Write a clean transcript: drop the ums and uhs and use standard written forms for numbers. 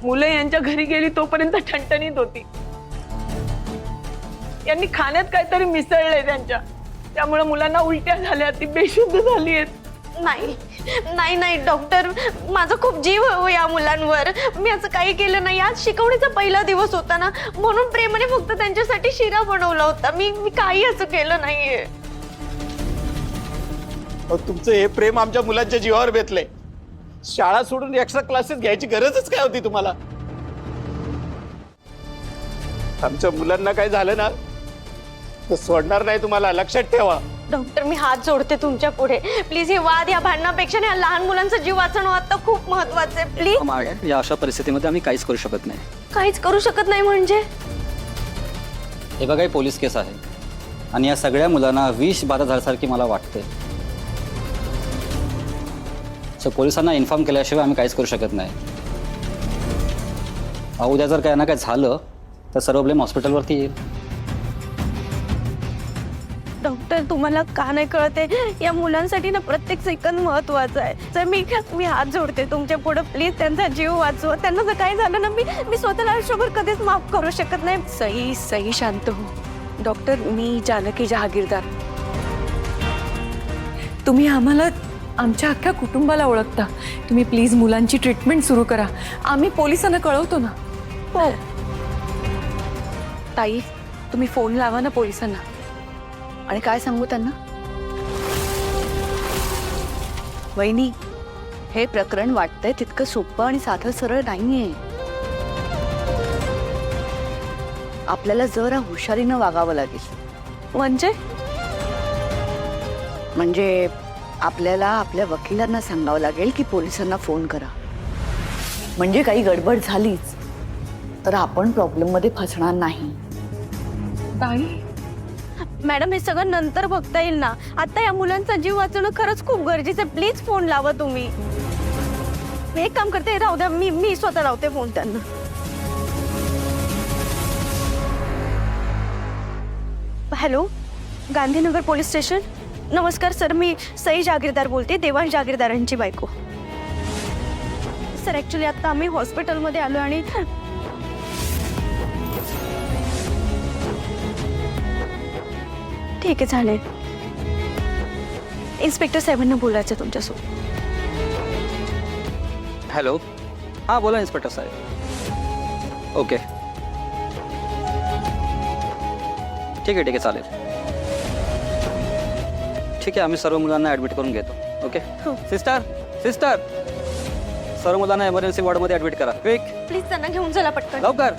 मुलं यांच्या घरी गेली तोपर्यंत ठणठणीत होती. यांनी खाण्यात काहीतरी मिसळलंय त्यांच्या, त्यामुळे मुलांना उलट्या झाल्या, ती बेशुद्ध झाली आहेत. नाही नाही नाही डॉक्टर, माझा खूप जीव आहे हो या मुलांवर. मी असं काही केलं नाही. आज शिकवणीचा पहिला दिवस होता ना, म्हणून प्रेमाने फक्त त्यांच्यासाठी शिरा बनवला होता. मी काही असं केलं नाहीये. तुमचं हे प्रेम आमच्या मुलांच्या जीवावर बेतलंय. शाळा सोडून एक्स्ट्रा क्लासेस घ्यायची गरजच काय होती तुम्हाला? आमच्या मुलांना काय झालं ना तर सोडणार नाही तुम्हाला, लक्षात ठेवा. डॉक्टर, मी हात जोडते तुमच्या पुढे. प्लीज हे वाद या भांडणापेक्षा या लहान मुलांचा जीव वाचवणं आता खूप महत्वाचं आहे. प्लीज. या अशा परिस्थितीमध्ये आम्ही काहीच करू शकत नाही. काहीच करू शकत नाही म्हणजे? हे बघा, ही पोलीस केस आहे आणि या सगळ्या मुलांना विष बाधा झाल्यासारखी मला वाटते. सो पोलिसांना इन्फॉर्म केल्याशिवाय आम्ही काहीच करू शकत नाही. उद्या जर काय ना काय झालं तर सर्व ब्लेम हॉस्पिटलवरती येईल. डॉक्टर, तुम्हाला का नाही कळते? या मुलांसाठी ना प्रत्येक सेकंद महत्वाचा आहे. तर मी हात जोडते तुमच्या पुढे. प्लीज त्यांचा जीव वाचवा. त्यांना जर काही झालं ना, मी स्वतःला आयुष्यभर कधीच माफ करू शकत नाही. सई सई शांत हो. डॉक्टर, मी जानकी जहागीरदार. तुम्ही आम्हाला आमच्या अख्ख्या कुटुंबाला ओळखता. तुम्ही प्लीज मुलांची ट्रीटमेंट सुरू करा. आम्ही पोलिसांना कळवतो ना. हो. ताई, तुम्ही फोन लावा ना पोलिसांना. आणि काय सांगू त्यांना? वहिनी, हे प्रकरण वाटतंय तितकं सोपं आणि साधं सरळ नाहीये. आपल्याला जरा हुशारीनं वागावं लागेल. म्हणजे आपल्याला आपल्या वकिलांना सांगावं लागेल की पोलिसांना फोन करा. म्हणजे काही गडबड झालीच तर आपण प्रॉब्लेममध्ये फसणार नाही. ताई, मॅडम, हे सगळं नंतर बघता येईल ना. आता या मुलांचा जीव वाचवणं खरंच खूप गरजेचं आहे. प्लीज फोन लावा तुम्ही. मी एक काम करते, राहू द्या, मी स्वतः लावते फोन त्यांना. Hello, Gandhinagar police station. नमस्कार सर, मी सई जागीरदार बोलते, देवांश जागीरदारांची बायको. सर, ॲक्च्युली आता आम्ही हॉस्पिटलमध्ये आलो आणि ठीक आहे, चालेल. इन्स्पेक्टर साहेबांना बोलायचं तुमच्यासोबत. हॅलो, हां बोला इन्स्पेक्टर साहेब. ओके, ठीक आहे चालेल. ठीक आहे, आम्ही सर्व मुलांना ॲडमिट करून घेतो. ओके सिस्टर, सर्व मुलांना एमर्जन्सी वॉर्डमध्ये ॲडमिट करा. क्विक, प्लीज त्यांना घेऊन चला पटकन. लवकर.